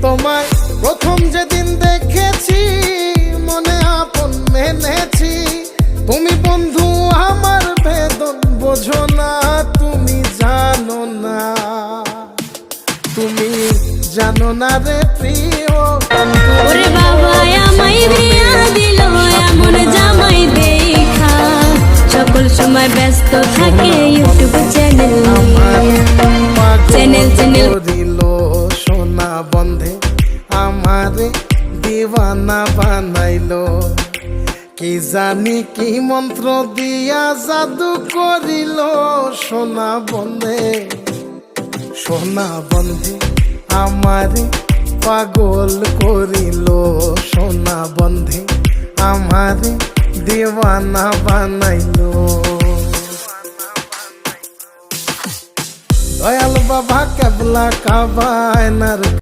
তোমায় প্রথম যেদিন দেখেছি মনে আপন মেনেছি। তুমি বন্ধু আমার বেদন বোঝো না, তুমি জানো না, তুমি জানো না রে প্রিয়। ওরে বাবা আমায় বিয়া দিল এমন জামাই দেখা, সকল সময় ব্যস্ত থাকে ইউটিউব চ্যানেল করিল সোনা বন্ধে আমারে দিওয়ানা বানাইলো। কি জানি কি মন্ত্র দিয়া জাদু করিল সোনা বন্ধে, সোনা বন্ধে আমারে পাগল করিল। সোনা বন্ধে আমারে দিওয়ানা বানাইলো। দয়াল বাবা কেবলা কাবায়নার